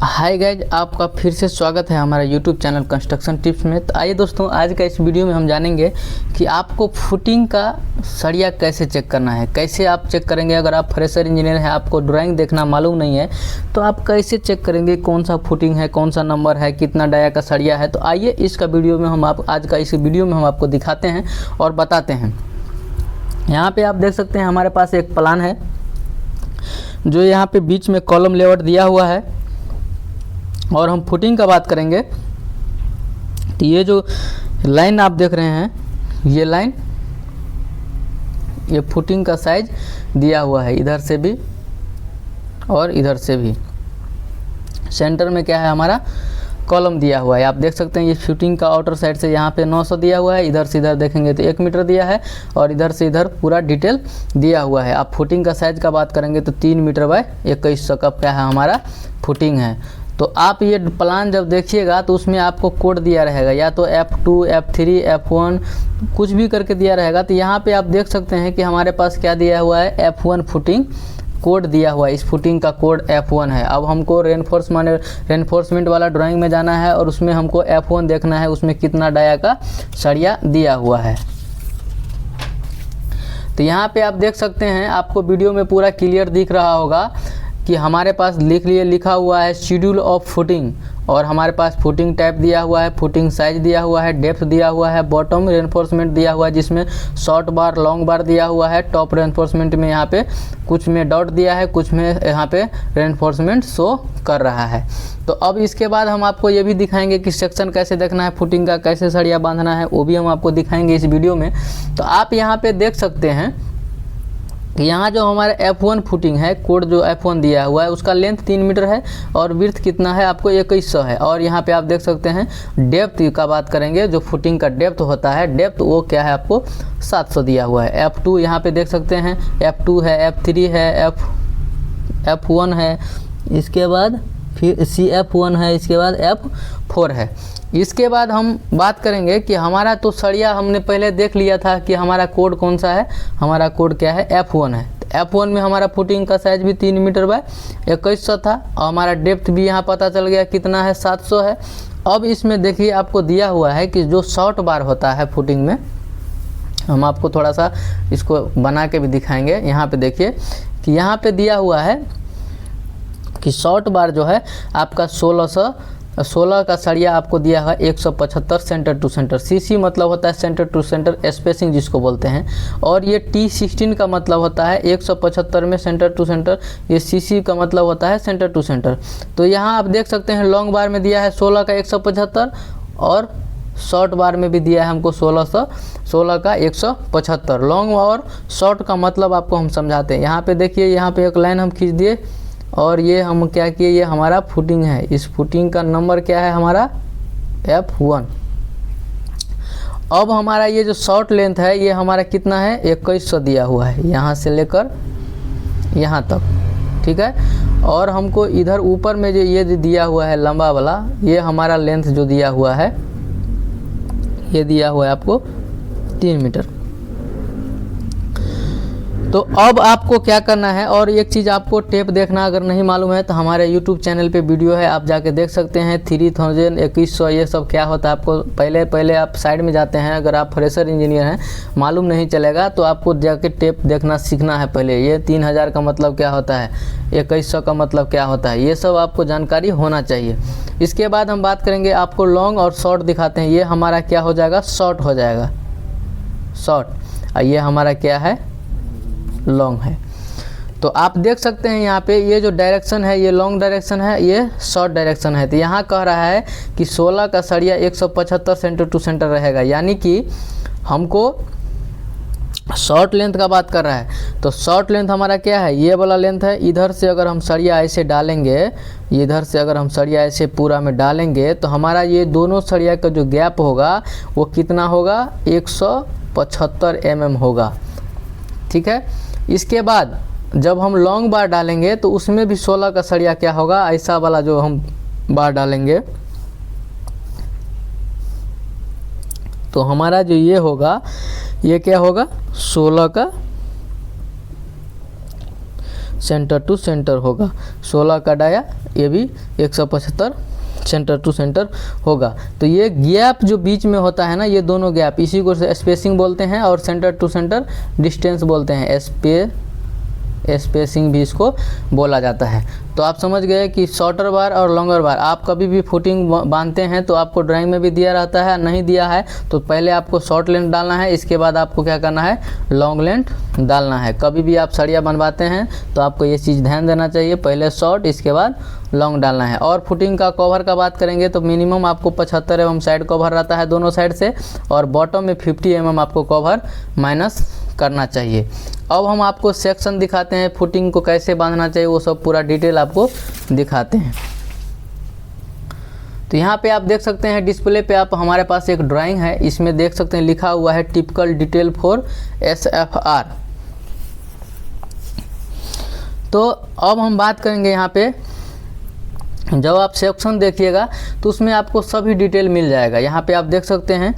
Hi guys, आपका फिर से स्वागत है हमारा यूट्यूब चैनल कंस्ट्रक्शन टिप्स में। तो आइए दोस्तों, आज का इस वीडियो में हम जानेंगे कि आपको फुटिंग का सरिया कैसे चेक करना है। कैसे आप चेक करेंगे। अगर आप फ्रेशर इंजीनियर हैं, आपको ड्राइंग देखना मालूम नहीं है, तो आप कैसे चेक करेंगे कौन सा फुटिंग है, कौन सा नंबर है, कितना डाया का सरिया है। तो आइए इसका वीडियो में आज का इस वीडियो में हम आपको दिखाते हैं और बताते हैं। यहाँ पर आप देख सकते हैं हमारे पास एक प्लान है, जो यहाँ पे बीच में कॉलम लेआउट दिया हुआ है। और हम फुटिंग का बात करेंगे तो ये जो लाइन आप देख रहे हैं, ये लाइन, ये फुटिंग का साइज दिया हुआ है, इधर से भी और इधर से भी। सेंटर में क्या है, हमारा कॉलम दिया हुआ है। आप देख सकते हैं ये फुटिंग का आउटर साइड से यहाँ पे 900 दिया हुआ है, इधर से इधर देखेंगे तो 1 मीटर दिया है, और इधर से इधर पूरा डिटेल दिया हुआ है। आप फुटिंग का साइज का बात करेंगे तो 3 मीटर बाय 2100 का क्या है, हमारा फुटिंग है। तो आप ये प्लान जब देखिएगा तो उसमें आपको कोड दिया रहेगा, या तो F2, F3, F1 कुछ भी करके दिया रहेगा। तो यहाँ पे आप देख सकते हैं कि हमारे पास क्या दिया हुआ है, F1 फुटिंग कोड दिया हुआ है। इस फुटिंग का कोड F1 है। अब हमको रेनफोर्समेंट वाला ड्राइंग में जाना है और उसमें हमको F1 देखना है, उसमें कितना डाया का सरिया दिया हुआ है। तो यहाँ पे आप देख सकते हैं, आपको वीडियो में पूरा क्लियर दिख रहा होगा कि हमारे पास लिखा हुआ है शेड्यूल ऑफ फुटिंग, और हमारे पास फुटिंग टाइप दिया हुआ है, फुटिंग साइज दिया हुआ है, डेप्थ दिया हुआ है, बॉटम रेनफोर्समेंट दिया हुआ है जिसमें शॉर्ट बार लॉन्ग बार दिया हुआ है, टॉप रेनफोर्समेंट में यहाँ पे कुछ में डॉट दिया है, कुछ में यहाँ पे रेनफोर्समेंट शो कर रहा है। तो अब इसके बाद हम आपको ये भी दिखाएंगे कि सेक्शन कैसे देखना है, फुटिंग का कैसे सरिया बांधना है, वो भी हम आपको दिखाएंगे इस वीडियो में। तो आप यहाँ पे देख सकते हैं यहाँ जो हमारा F1 फुटिंग है, कोड जो F1 दिया हुआ है, उसका लेंथ 3 मीटर है और विड्थ कितना है, आपको 2100 है। और यहाँ पे आप देख सकते हैं डेप्थ का बात करेंगे, जो फुटिंग का डेप्थ होता है, डेप्थ वो क्या है, आपको 700 दिया हुआ है। F2 यहाँ पे देख सकते हैं, F2 है, F3 है, F1 है, इसके बाद फिर CF1 है, इसके बाद F4 है। इसके बाद हम बात करेंगे कि हमारा तो सरिया हमने पहले देख लिया था कि हमारा कोड कौन सा है, हमारा कोड क्या है, F1 है। तो F1 में हमारा फुटिंग का साइज भी 3 मीटर बाय 2100 था, और हमारा डेप्थ भी यहाँ पता चल गया कितना है, 700 है। अब इसमें देखिए आपको दिया हुआ है कि जो शॉर्ट बार होता है फुटिंग में, हम आपको थोड़ा सा इसको बना के भी दिखाएंगे। यहाँ पे देखिए कि यहाँ पे दिया हुआ है कि शॉर्ट बार जो है आपका 16 का सरिया आपको दिया है 175 सेंटर टू सेंटर। CC मतलब होता है सेंटर टू सेंटर स्पेसिंग जिसको बोलते हैं, और ये T16 का मतलब होता है 175 में सेंटर टू सेंटर, ये CC का मतलब होता है सेंटर टू सेंटर। तो यहाँ आप देख सकते हैं लॉन्ग बार में दिया है 16 का 175, और शॉर्ट बार में भी दिया है हमको 16 का 175। लॉन्ग और शॉर्ट का मतलब आपको हम समझाते हैं। यहाँ पे देखिए, यहाँ पे एक लाइन हम खींच दिए, और ये हम क्या किए, ये हमारा फुटिंग है। इस फुटिंग का नंबर क्या है, हमारा F1। अब हमारा ये जो शॉर्ट लेंथ है, ये हमारा कितना है, 2100 दिया हुआ है, यहाँ से लेकर यहाँ तक, ठीक है। और हमको इधर ऊपर में जो ये दिया हुआ है लंबा वाला, ये हमारा लेंथ जो दिया हुआ है, ये दिया हुआ है आपको 3 मीटर। तो अब आपको क्या करना है, और एक चीज़ आपको टेप देखना अगर नहीं मालूम है तो हमारे YouTube चैनल पे वीडियो है, आप जाके देख सकते हैं। 3000, 2100 ये सब क्या होता है, आपको पहले आप साइड में जाते हैं। अगर आप फ्रेशर इंजीनियर हैं, मालूम नहीं चलेगा, तो आपको जाके टेप देखना सीखना है पहले। ये 3000 का मतलब क्या होता है, 2100 का मतलब क्या होता है, ये सब आपको जानकारी होना चाहिए। इसके बाद हम बात करेंगे, आपको लॉन्ग और शॉर्ट दिखाते हैं। ये हमारा क्या हो जाएगा, शॉर्ट हो जाएगा, शॉर्ट। और ये हमारा क्या है, लॉन्ग है। तो आप देख सकते हैं यहाँ पे ये जो डायरेक्शन है, ये लॉन्ग डायरेक्शन है, ये शॉर्ट डायरेक्शन है। तो यहाँ कह रहा है कि 16 का सरिया 175 सेंटर टू सेंटर रहेगा, यानी कि हमको शॉर्ट लेंथ का बात कर रहा है। तो शॉर्ट लेंथ हमारा क्या है, ये वाला लेंथ है। इधर से अगर हम सरिया ऐसे डालेंगे, इधर से अगर हम सरिया ऐसे पूरा में डालेंगे, तो हमारा ये दोनों सरिया का जो गैप होगा वो कितना होगा, 175 mm होगा, ठीक है। इसके बाद जब हम लॉन्ग बार डालेंगे तो उसमें भी 16 का सरिया क्या होगा, ऐसा वाला जो हम बार डालेंगे, तो हमारा जो ये होगा, ये क्या होगा, 16 का सेंटर टू सेंटर होगा। 16 का डाया, ये भी 175 सेंटर टू सेंटर होगा। तो ये गैप जो बीच में होता है ना, ये दोनों गैप, इसी को स्पेसिंग बोलते हैं और सेंटर टू सेंटर डिस्टेंस बोलते हैं, स्पेसिंग भी इसको बोला जाता है। तो आप समझ गए कि शॉर्टर बार और लॉन्गर बार। आप कभी भी फुटिंग बांधते हैं तो आपको ड्राइंग में भी दिया रहता है, नहीं दिया है तो पहले आपको शॉर्ट लेंथ डालना है, इसके बाद आपको क्या करना है, लॉन्ग लेंथ डालना है। कभी भी आप सरिया बनवाते हैं तो आपको ये चीज़ ध्यान देना चाहिए, पहले शॉर्ट इसके बाद लॉन्ग डालना है। और फुटिंग का कवर का बात करेंगे तो मिनिमम आपको 75 mm साइड कवर रहता है दोनों साइड से, और बॉटम में 50 mm आपको कवर माइनस करना चाहिए। अब हम आपको सेक्शन दिखाते हैं, फुटिंग को कैसे बांधना चाहिए वो सब पूरा डिटेल आपको दिखाते हैं। तो यहाँ पे आप देख सकते हैं डिस्प्ले पे आप, हमारे पास एक ड्राइंग है, इसमें देख सकते हैं लिखा हुआ है टिपिकल डिटेल फॉर SFR। तो अब हम बात करेंगे यहाँ पे, जब आप सेक्शन देखिएगा तो उसमें आपको सभी डिटेल मिल जाएगा। यहाँ पे आप देख सकते हैं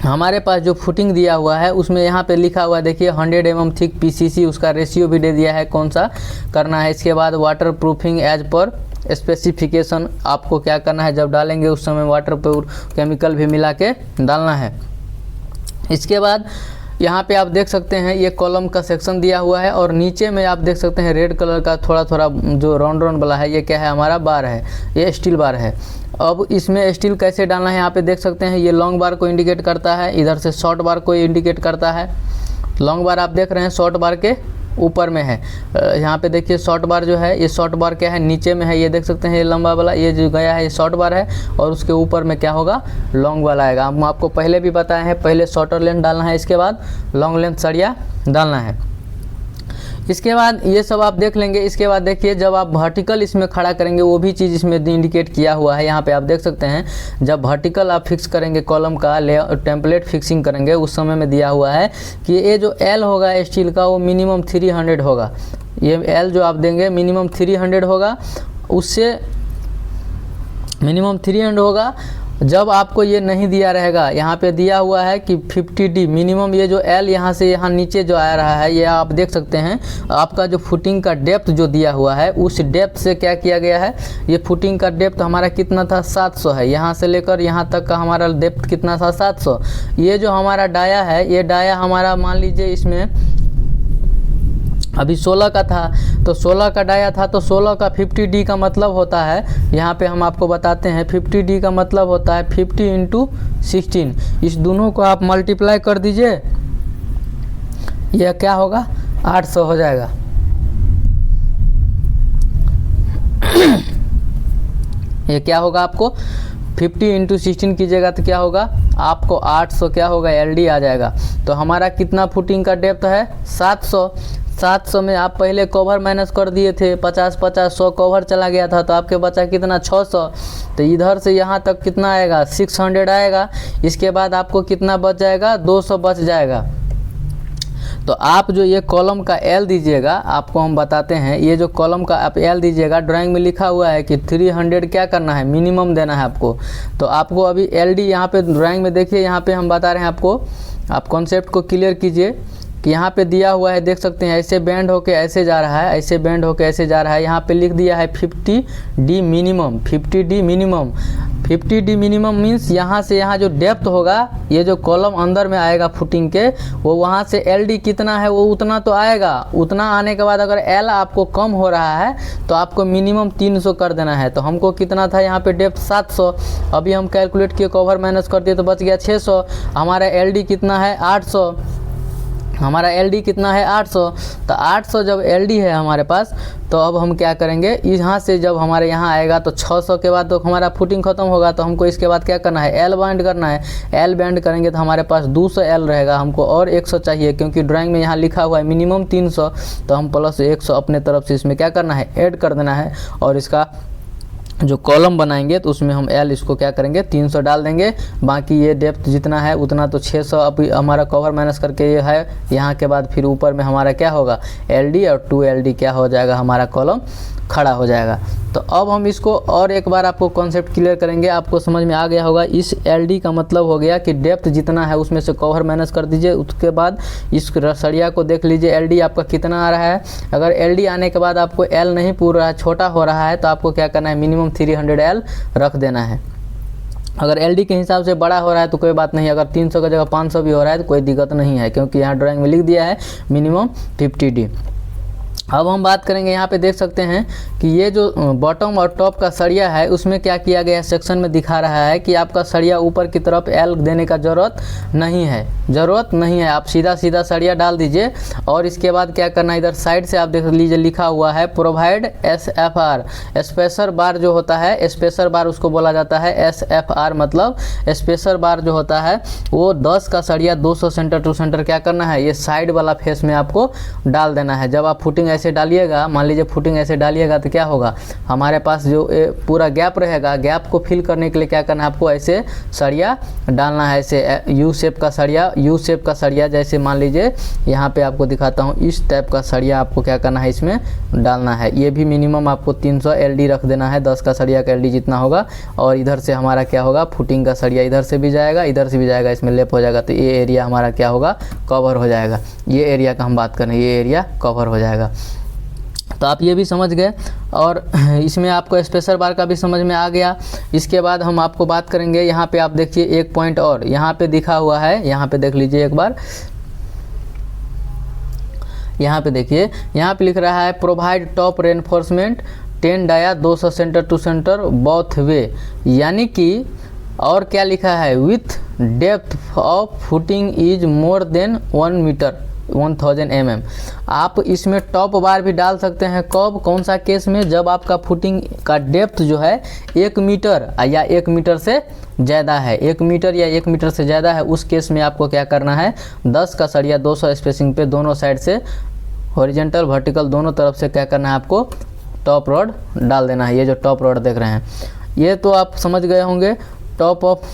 हमारे पास जो फुटिंग दिया हुआ है उसमें यहाँ पे लिखा हुआ है, देखिए 100 mm थिक PCC, उसका रेशियो भी दे दिया है कौन सा करना है। इसके बाद waterproofing as per specification, आपको क्या करना है, जब डालेंगे उस समय वाटर प्रूफ केमिकल भी मिला के डालना है। इसके बाद यहाँ पे आप देख सकते हैं ये कॉलम का सेक्शन दिया हुआ है, और नीचे में आप देख सकते हैं रेड कलर का थोड़ा थोड़ा जो राउंड राउंड वाला है, ये क्या है, हमारा बार है, ये स्टील बार है। अब इसमें स्टील कैसे डालना है, यहाँ पे देख सकते हैं ये लॉन्ग बार को इंडिकेट करता है, इधर से शॉर्ट बार को इंडिकेट करता है। लॉन्ग बार आप देख रहे हैं शॉर्ट बार के ऊपर में है, यहाँ पे देखिए शॉर्ट बार जो है, ये शॉर्ट बार क्या है, नीचे में है, ये देख सकते हैं ये लंबा वाला, ये जो गया है ये शॉर्ट बार है, और उसके ऊपर में क्या होगा, लॉन्ग वाला आएगा। हम आपको पहले भी बताए हैं, पहले शॉर्टर लेंथ डालना है, इसके बाद लॉन्ग लेंथ सरिया डालना है। इसके बाद ये सब आप देख लेंगे। इसके बाद देखिए जब आप वर्टिकल इसमें खड़ा करेंगे वो भी चीज़ इसमें इंडिकेट किया हुआ है। यहाँ पे आप देख सकते हैं जब वर्टिकल आप फिक्स करेंगे कॉलम का टेम्पलेट फिक्सिंग करेंगे उस समय में दिया हुआ है कि ये जो एल होगा स्टील का वो मिनिमम 300 होगा। ये एल जो आप देंगे मिनिमम 300 होगा, उससे मिनिमम 300 होगा। जब आपको ये नहीं दिया रहेगा, यहाँ पे दिया हुआ है कि 50D मिनिमम, ये जो L यहाँ से यहाँ नीचे जो आ रहा है ये आप देख सकते हैं, आपका जो फुटिंग का डेप्थ जो दिया हुआ है उस डेप्थ से क्या किया गया है, ये फुटिंग का डेप्थ हमारा कितना था, 700 है। यहाँ से लेकर यहाँ तक का हमारा डेप्थ कितना था, 700। ये जो हमारा डाया है, ये डाया हमारा मान लीजिए इसमें अभी 16 का था, तो 16 का डाया था, तो 16 का 50D का मतलब होता है, यहाँ पे हम आपको बताते हैं 50D का मतलब होता है 50 × 16। इस दोनों को आप मल्टीप्लाई कर दीजिए, यह क्या होगा, 800 हो जाएगा। ये क्या होगा, आपको 50 × 16 कीजिएगा तो क्या होगा, आपको 800 क्या होगा, LD आ जाएगा। तो हमारा कितना फुटिंग का डेप्थ है, 700। 700 में आप पहले कवर माइनस कर दिए थे, 50-50 100 कवर चला गया था, तो आपके बचा कितना, 600। तो इधर से यहाँ तक कितना आएगा, 600 आएगा। इसके बाद आपको कितना बच जाएगा, 200 बच जाएगा। तो आप जो ये कॉलम का L दीजिएगा, आपको हम बताते हैं, ये जो कॉलम का आप L दीजिएगा, ड्राइंग में लिखा हुआ है कि 300 क्या करना है, मिनिमम देना है आपको। तो आपको अभी LD यहाँ पे ड्राइंग में देखिए, यहाँ पे हम बता रहे हैं आपको, आप कॉन्सेप्ट को क्लियर कीजिए कि यहाँ पे दिया हुआ है, देख सकते हैं ऐसे बैंड होके ऐसे जा रहा है, ऐसे बैंड होके ऐसे जा रहा है। यहाँ पे लिख दिया है 50D minimum, 50D minimum. 50D minimum means यहाँ से यहाँ जो डेप्थ होगा, ये जो कॉलम अंदर में आएगा फुटिंग के, वो वहाँ से LD कितना है वो उतना तो आएगा। उतना आने के बाद अगर L आपको कम हो रहा है तो आपको मिनिमम 300 कर देना है। तो हमको कितना था यहाँ पे डेप्थ, 700। अभी हम कैलकुलेट किए, कवर माइनस कर दिए तो बच गया 600। हमारा LD कितना है, 800। हमारा LD कितना है, 800। तो 800 जब LD है हमारे पास, तो अब हम क्या करेंगे, यहाँ से जब हमारे यहाँ आएगा तो 600 के बाद तो हमारा फुटिंग ख़त्म होगा। तो हमको इसके बाद क्या करना है, L बैंड करना है। L बैंड करेंगे तो हमारे पास 200 L रहेगा, हमको और 100 चाहिए, क्योंकि ड्राइंग में यहाँ लिखा हुआ है मिनिमम 300। तो हम प्लस 100 अपने तरफ से इसमें क्या करना है, ऐड कर देना है। और इसका जो कॉलम बनाएंगे तो उसमें हम L इसको क्या करेंगे, 300 डाल देंगे। बाकी ये डेप्थ जितना है उतना तो 600 अभी हमारा कवर माइनस करके ये है। यहाँ के बाद फिर ऊपर में हमारा क्या होगा, LD, और 2LD क्या हो जाएगा, हमारा कॉलम खड़ा हो जाएगा। तो अब हम इसको और एक बार आपको कॉन्सेप्ट क्लियर करेंगे, आपको समझ में आ गया होगा। इस एलडी का मतलब हो गया कि डेप्थ जितना है उसमें से कवर माइनस कर दीजिए। उसके बाद इस सरिया को देख लीजिए एलडी आपका कितना आ रहा है। अगर एलडी आने के बाद आपको एल नहीं पूरा है, छोटा हो रहा है, तो आपको क्या करना है, मिनिमम 300 एल रख देना है। अगर एलडी के हिसाब से बड़ा हो रहा है तो कोई बात नहीं, अगर 300 की जगह 500 भी हो रहा है तो कोई दिक्कत नहीं है, क्योंकि यहाँ ड्राइंग में लिख दिया है मिनिमम 50D। अब हम बात करेंगे, यहाँ पे देख सकते हैं कि ये जो बॉटम और टॉप का सरिया है उसमें क्या किया गया है, सेक्शन में दिखा रहा है कि आपका सरिया ऊपर की तरफ एल देने का ज़रूरत नहीं है। आप सीधा सीधा सरिया डाल दीजिए और इसके बाद क्या करना है, इधर साइड से आप देख लीजिए लिखा हुआ है प्रोवाइड SFR। स्पेसर बार जो होता है, स्पेसर बार उसको बोला जाता है SFR, मतलब स्पेसर बार जो होता है वो 10 का सरिया 200 सेंटर टू सेंटर क्या करना है, ये साइड वाला फेस में आपको डाल देना है। जब आप फुटिंग ऐसे डालिएगा, मान लीजिए फुटिंग ऐसे डालिएगा तो क्या होगा, हमारे पास जो पूरा गैप रहेगा, गैप को फिल करने के लिए क्या करना है, आपको ऐसे सरिया डालना है, ऐसे यू शेप का सरिया जैसे मान लीजिए यहाँ पे आपको दिखाता हूँ, इस टाइप का सरिया आपको क्या करना है, इसमें डालना है। ये भी मिनिमम आपको 300 एलडी रख देना है, 10 का सरिया का एलडी जितना होगा। और इधर से हमारा क्या होगा, फुटिंग का सरिया इधर से भी जाएगा, इधर से भी जाएगा, इसमें लेप हो जाएगा, तो ये एरिया हमारा क्या होगा, कवर हो जाएगा। ये एरिया का हम बात करें, ये एरिया कवर हो जाएगा। तो आप ये भी समझ गए और इसमें आपको स्पेसर बार का भी समझ में आ गया। इसके बाद हम आपको बात करेंगे, यहाँ पे आप देखिए एक पॉइंट और यहाँ पे दिखा हुआ है, यहाँ पे देख लीजिए एक बार, यहाँ पे देखिए, यहाँ पे लिख रहा है provide top reinforcement 10 dia 200 centre to centre both way, यानी कि और क्या लिखा है, with depth of footing is more than 1 metre 1000 mm। आप इसमें टॉप बार भी डाल सकते हैं, कब, कौन सा केस में, जब आपका फुटिंग का डेप्थ जो है 1 मीटर या 1 मीटर से ज़्यादा है, 1 मीटर या 1 मीटर से ज़्यादा है, उस केस में आपको क्या करना है, 10 का सरिया 200 स्पेसिंग पे दोनों साइड से हॉरिजॉन्टल वर्टिकल दोनों तरफ से क्या करना है, आपको टॉप रॉड डाल देना है। ये जो टॉप रॉड देख रहे हैं ये तो आप समझ गए होंगे, टॉप ऑफ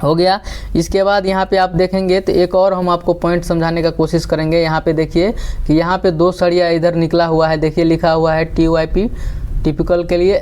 हो गया। इसके बाद यहाँ पे आप देखेंगे तो एक और हम आपको पॉइंट समझाने का कोशिश करेंगे। यहाँ पे देखिए कि यहाँ पे 2 सरिया इधर निकला हुआ है, देखिए लिखा हुआ है TYP टिपिकल के लिए।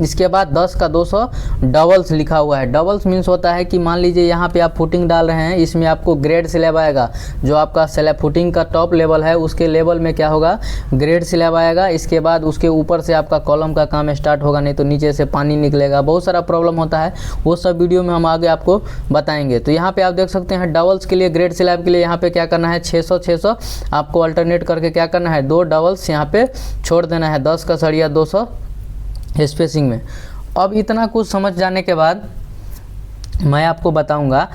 इसके बाद 10 का 200 डबल्स लिखा हुआ है। डबल्स मीन्स होता है कि मान लीजिए यहाँ पे आप फुटिंग डाल रहे हैं, इसमें आपको ग्रेड स्लैब आएगा, जो आपका स्लैब फुटिंग का टॉप लेवल है उसके लेवल में क्या होगा, ग्रेड स्लैब आएगा। इसके बाद उसके ऊपर से आपका कॉलम का काम स्टार्ट होगा, नहीं तो नीचे से पानी निकलेगा, बहुत सारा प्रॉब्लम होता है, वो सब वीडियो में हम आगे आपको बताएंगे। तो यहाँ पे आप देख सकते हैं डबल्स के लिए, ग्रेड स्लैब के लिए यहाँ पे क्या करना है, 600 आपको अल्टरनेट करके क्या करना है, 2 डबल्स यहाँ पे छोड़ देना है, 10 का सरिया 200 स्पेसिंग में। अब इतना कुछ समझ जाने के बाद मैं आपको बताऊंगा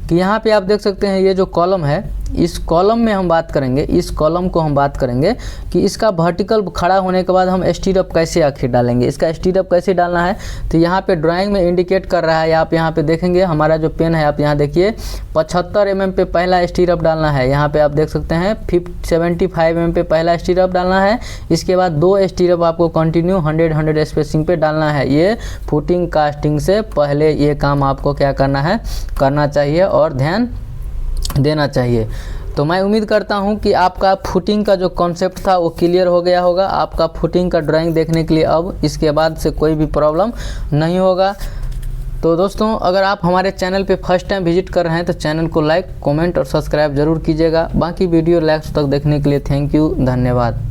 कि यहाँ पे आप देख सकते हैं ये जो कॉलम है, इस कॉलम में हम बात करेंगे, इस कॉलम को हम बात करेंगे कि इसका वर्टिकल खड़ा होने के बाद हम स्टीरअप कैसे आखिर डालेंगे, इसका स्टीरअप कैसे डालना है। तो यहाँ पे ड्राइंग में इंडिकेट कर रहा है, आप यहाँ पे देखेंगे हमारा जो पेन है, आप यहाँ देखिए 75 mm पे पहला स्टीरअप डालना है। यहाँ पे आप देख सकते हैं 75 mm पे पहला स्टीरअप डालना है। इसके बाद 2 स्टीरअप आपको कंटिन्यू 100 स्पेसिंग पे डालना है। ये फुटिंग कास्टिंग से पहले ये काम आपको क्या करना है, करना चाहिए और ध्यान देना चाहिए। तो मैं उम्मीद करता हूं कि आपका फुटिंग का जो कॉन्सेप्ट था वो क्लियर हो गया होगा। आपका फुटिंग का ड्राइंग देखने के लिए अब इसके बाद से कोई भी प्रॉब्लम नहीं होगा। तो दोस्तों, अगर आप हमारे चैनल पे फर्स्ट टाइम विजिट कर रहे हैं तो चैनल को लाइक, कमेंट और सब्सक्राइब जरूर कीजिएगा। बाकी वीडियो लास्ट तक देखने के लिए थैंक यू, धन्यवाद।